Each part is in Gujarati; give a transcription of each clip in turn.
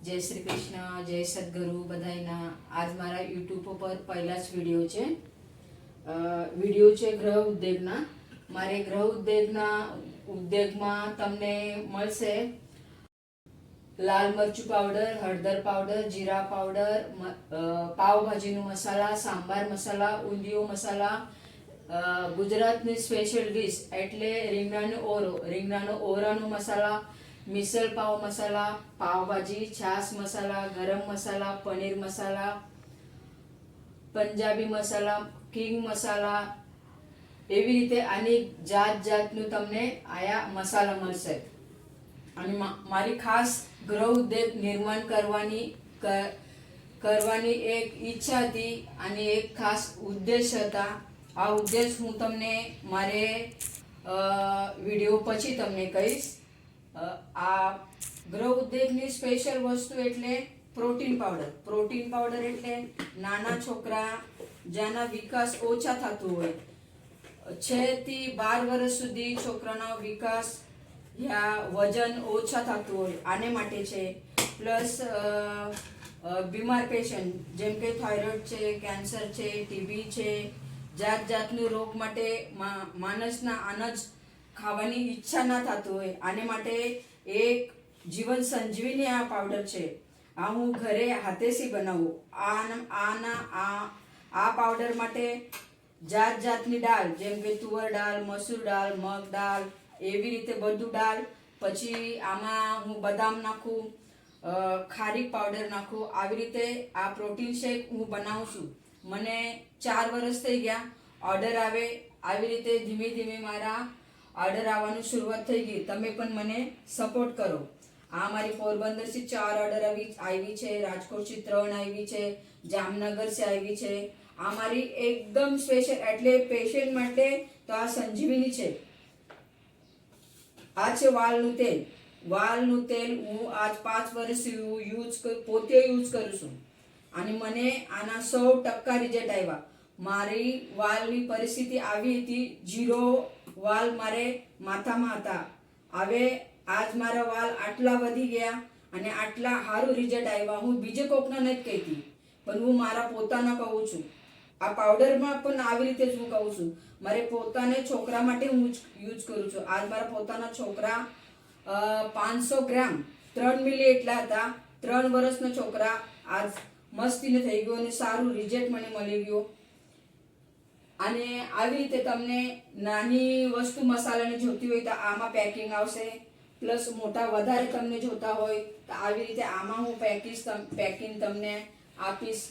જય શ્રી કૃષ્ણ, જય સદગુરુ બધાયના. આજ મારા યુટ્યુબ પર પહેલા જ વિડીયો છે ગ્રહ ઉદ્યોગના. મારે ગ્રહ ઉદ્યોગમાં તમને મળશે લાલ મરચું પાવડર, હળદર પાવડર, જીરા પાવડર, પાવભાજીનું મસાલા, સાંભાર મસાલા, ઊંધિયો મસાલા, ગુજરાતની સ્પેશિયલ ડીશ એટલે રીંગણાનો ઓરાનો મસાલા, મિસળ પાવ મસાલા, પાવભાજી, છાશ મસાલા, ગરમ મસાલા, પનીર મસાલા, પંજાબી મસાલા, કિંગ મસાલા, એવી રીતે આની જાતનું તમને આયા મસાલા મળશે. અને મારી ખાસ ગ્રહ ઉદ્યોગ નિર્માણ કરવાની એક ઈચ્છા હતી અને એક ખાસ ઉદ્દેશ હતા. આ ઉદ્દેશ હું તમને મારે વિડીયો પછી તમને કહીશ. આ ગ્રહ ઉદ્યોગની સ્પેશિયલ વસ્તુ એટલે પ્રોટીન પાવડર એટલે નાના છોકરા જેના વિકાસ ઓછા થતું હોય, 6 થી 12 વર્ષ સુધી છોકરાનો વિકાસ યા વજન ઓછા થતું હોય આને માટે છે. પ્લસ બીમાર પેશન્ટ જેમ કે થાઇરોઇડ છે, કેન્સર છે, ટીબી છે, જાતનું રોગ માટે માણસના અનાજ ખાવાની ઈચ્છા ના થતું હોય આને માટે એક જીવન સંજીવની આ પાવડર છે. આ હું ઘરે હાથેથી બનાવું. આ પાવડર માટે જાતની દાળ જેમ કે તુવર દાળ, મસૂર દાળ, મગ દાળ, એવી રીતે બધું દાળ. પછી આમાં હું બદામ નાખું, ખારીક પાવડર નાખું. આવી રીતે આ પ્રોટીન શેક હું બનાવું છું. મને 4 વર્ષ થઈ ગયા. ઓર્ડર આવે આવી રીતે ધીમે મારા ઓર્ડર આવવાનું શરૂઆત થઈ ગઈ. તમે પણ મને સપોર્ટ કરો. આ મારી પોરબંદરથી 4 ઓર્ડર આવી છે, રાજકોટથી 3 આવી છે, જામનગરથી આવી છે. આ મારી એકદમ સ્પેશિયલ એટલે પેશન્ટ માટે તો આ સંજીવની છે. આ છે વાલનું તેલ હું આજ 5 વર્ષ પોતે યુઝ કરું છું અને મને આના 100% રિઝલ્ટ આવ્યા. મારી વાલની પરિસ્થિતિ આવી હતી, 0 વાલ મારે માથામાં હતા. હવે આજ મારા વાલ આટલા વધી ગયા અને આટલા સારું રિઝલ્ટ આવ્યા. હું બીજે કોકના નથી કહેતી, પણ હું મારા પોતાના કહું છું. આ પાવડરમાં પણ આવી રીતે જ હું કહું છું. મારે પોતાને છોકરા માટે હું યુઝ કરું છું. આજ મારા પોતાના છોકરા 500 ગ્રામ 3 મિલી એટલા હતા. 3 વર્ષનો છોકરા આજ મસ્તીને થઈ ગયો અને સારું રિઝલ્ટ મને મળી ગયો. અને આવી રીતે તમને નાની વસ્તુ મસાલાની જોતી હોય તો આમાં પેકિંગ આવશે. પ્લસ મોટા વધારે તમને જોતા હોય તો આવી રીતે આમાં હું પેકિંગ તમને આપીશ.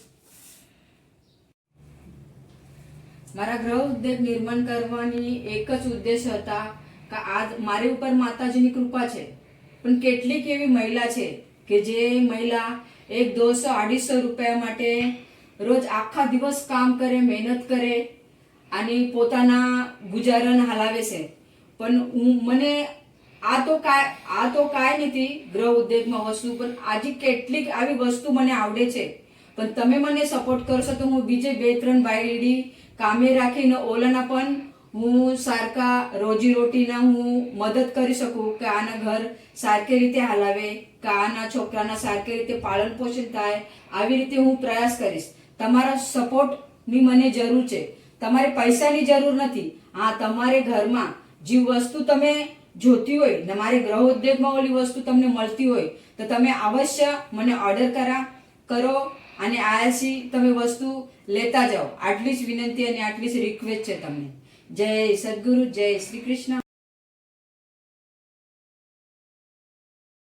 મારા ગ્રહ ઉદ્યોગ નિર્માણ કરવાની એક જ ઉદ્દેશ હતા કે આજ મારી ઉપર માતાજીની કૃપા છે. પણ કેટલીક એવી મહિલા છે કે જે મહિલા 100-200-250 રૂપિયા માટે રોજ આખા દિવસ કામ કરે, મહેનત કરે અને પોતાના ગુજારણ હલાવે છે. પણ મને આ તો કાંઈ નથી ગ્રહ ઉદ્યોગમાં વસ્તુ, પણ આજે કેટલીક આવી વસ્તુ મને આવડે છે. પણ તમે મને સપોર્ટ કરશો તો હું બીજે 2-3 ભાઈ કામે રાખીને ઓલાના પણ હું સારકા રોજીરોટીના હું મદદ કરી શકું કે આના ઘર સારખી રીતે હલાવે, કે આના છોકરાના સારખી રીતે પાલન પોષણ થાય. આવી રીતે હું પ્રયાસ કરીશ. તમારા સપોર્ટની મને જરૂર છે. તમારે પૈસાની જરૂર નથી. હા, તમારે ઘરમાં જે વસ્તુ તમે જોતી હોય ને મારે ગ્રહ ઉદ્યોગમાં ઓલી વસ્તુ તમને મળતી હોય તો તમે અવશ્ય મને ઓર્ડર કરો અને આયાથી તમે વસ્તુ લેતા જાઓ. આટલી જ વિનંતી અને આટલી જ રિક્વેસ્ટ છે તમને. જય સદગુરુ, જય શ્રી કૃષ્ણ.